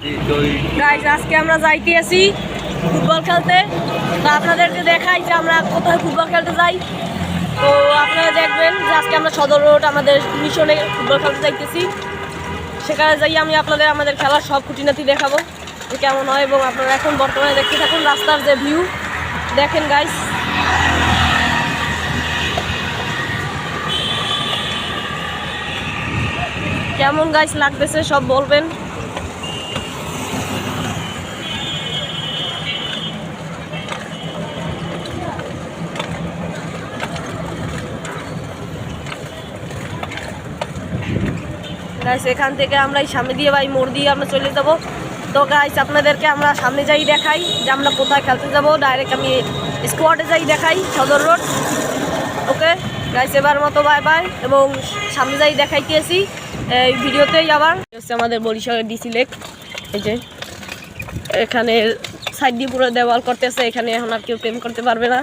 Guys আজকে আমরা যাইতেছি ফুটবল খেলতে। তো আপনাদেরকে দেখাই যে আমরা কোথায় ফুটবল খেলতে যাই। তো আপনারা দেখবেন যে আজকে আমরা সদর রোড আমাদের মিশনে ফুটবল খেলতে যাইতেছি। সেখানে যাই আমি আপনাদের আমাদের খেলার সব খুঁটিনাটি দেখাবো যে কেমন হয়, এবং আপনারা এখন বর্তমানে দেখতে থাকুন রাস্তার যে ভিউ দেখেন গাইস। কেমন গাইস লাগতেছে সব বলবেন। গাইস এখান থেকে আমরা এই সামনে দিয়ে ভাই মোড় দিয়ে আমরা চলে যাব। তো গাইস আপনাদেরকে আমরা সামনে যাই দেখাই যে আমরা কোথায় খেলতে যাব। ডাইরেক্ট আমি স্কোয়াডে যাই দেখাই সদর রোড। ওকে গাইস এবার মতো বাই বাই, এবং সামনে যাই দেখাইতেছি এই ভিডিওতেই। আবার হচ্ছে আমাদের বরিশালের ডিসি লেক, এই যে এখানে সাইড দিয়ে পুরো দেওয়াল করতেছে, এখানে এখন আর কেউ প্রেম করতে পারবে না।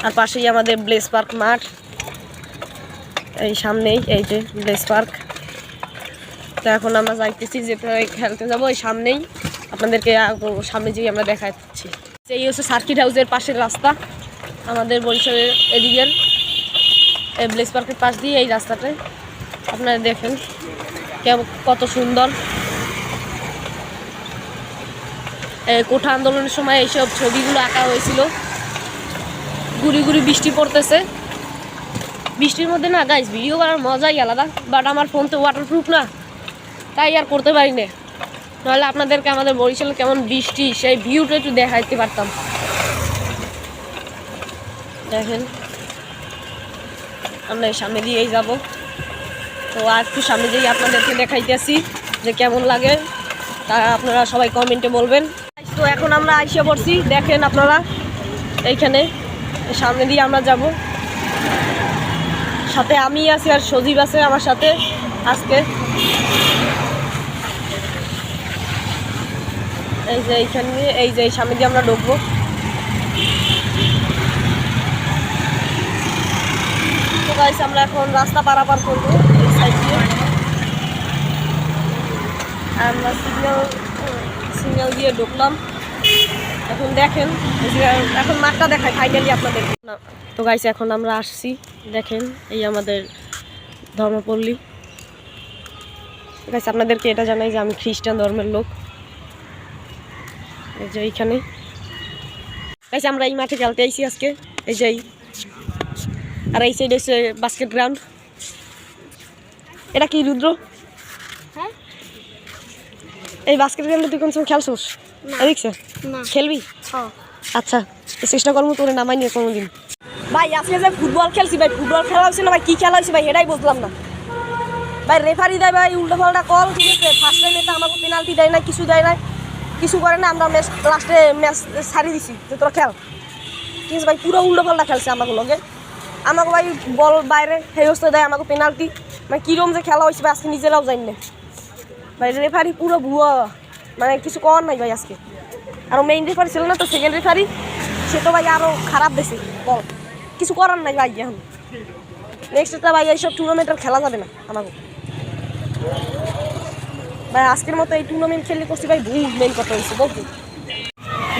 আর পাশেই আমাদের ব্লেস পার্ক মাঠ, এই সামনেই এই যে ব্লেস পার্ক। তো এখন আমরা যাইতেছি যে খেলতে যাবো এই সামনেই, আপনাদেরকে সামনে যেয়ে আমরা দেখাচ্ছি। এই হচ্ছে সার্কিট হাউসের পাশের রাস্তা, আমাদের বরিশালের এদিকের ব্লেস পার্কের পাশ দিয়ে এই রাস্তাটায় আপনারা দেখেন কত সুন্দর। কোঠা আন্দোলনের সময় এইসব ছবিগুলো আঁকা হয়েছিল। গুড়ি গুড়ি বৃষ্টি পড়তেছে, বৃষ্টির মধ্যে না গাইস ভিডিও করার মজাই আলাদা। বাট আমার ফোন তো ওয়াটারপ্রুফ না, তাই আর করতে পারি না। নাহলে আপনাদেরকে আমাদের বরিশালে কেমন বৃষ্টি সেই ভিউটা একটু দেখাইতে পারতাম। দেখেন আমরা সামনে দিয়েই যাব। তো আর একটু সামনে দিয়েই আপনাদেরকে দেখাইতেছি যে কেমন লাগে, তা আপনারা সবাই কমেন্টে বলবেন। তো এখন আমরা আইসা পড়ছি, দেখেন আপনারা এইখানে সামনে দিয়ে আমরা যাব। সাথে আমি আছি আর সজীব আছে আমার সাথে আজকে। এই যে এইখানে এই যে সামনে দিয়ে আমরা ঢুকবো। তো গাইস আমরা এখন রাস্তা পারাপার করবো এই সাইড দিয়ে। আমরা সিগন্যাল দিয়ে ঢুকলাম। এখন দেখেন এখন মাঠটা দেখায় ফাইনালি আপনাদের। তো গাইস এখন আমরা আসছি, দেখেন এই আমাদের ধর্মপল্লী। গাইস আপনাদেরকে এটা জানাই যে আমি খ্রিস্টান ধর্মের লোক। এই যে এইখানে গাইস আমরা এই মাঠে খেলতে আইছি আজকে, এই যে আর এই সাইড হচ্ছে বাস্কেট গ্রাউন্ড। এটা কি রুদ্র? হ্যাঁ এই বাস্কেট গ্রাউন্ডে তুই কোন সময় খেলছোস? দেখছ খেলবি? আচ্ছা চেষ্টা করবো তোরে নামাই নিয়ে কোনোদিন। ভাই আজকে যে ফুটবল খেলছি ভাই, ফুটবল খেলা হয়েছে না ভাই, কি খেলা হয়েছে ভাই এটাই বুঝলাম না ভাই। রেফারি দেয় ভাই উল্টো পাল্টা কল, ঠিক আছে। ফার্স্ট টাইম এটা আমাকে পেনাল্টি দেয় না, কিছু দেয় না, কিছু করে না। আমরা ম্যাচ লাস্টে ম্যাচ ছাড়িয়ে দিছি যে তোরা খেল, ঠিক আছে ভাই। পুরো উল্টো পাল্টা খেলছে আমাকে লগে, আমাকে ভাই বল বাইরে সেই অবস্থা দেয় আমাকে পেনাল্টি। মানে কীরকম যে খেলা হয়েছে ভাই আজকে নিজেরাও জানি না ভাই। রেফারি পুরো ভুয়া, মানে কিছু করার নাই ভাই আজকে। আর মেইন রেফারি ছিল না তো, সেকেন্ড রেফারি সে তো ভাই আরও খারাপ বেশি বল, কিছু করার নাই ভাই। এখন নেক্সটটা ভাই এইসব টুর্নামেন্টের খেলা যাবে না আমাকে ভাই। আজকের মতো এই টুর্নামেন্ট খেললে করছি ভাই ভুল মেইন কথা হয়েছে বলতে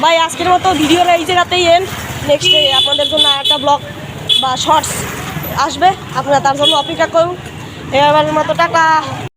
ভাই। আজকের মতো ভিডিওটা এই জায়গাতেই এন্ড। নেক্সটে আপনাদের জন্য একটা ব্লগ বা শর্টস আসবে, আপনারা তার জন্য অপেক্ষা করুন। এবারের মতো টাকা।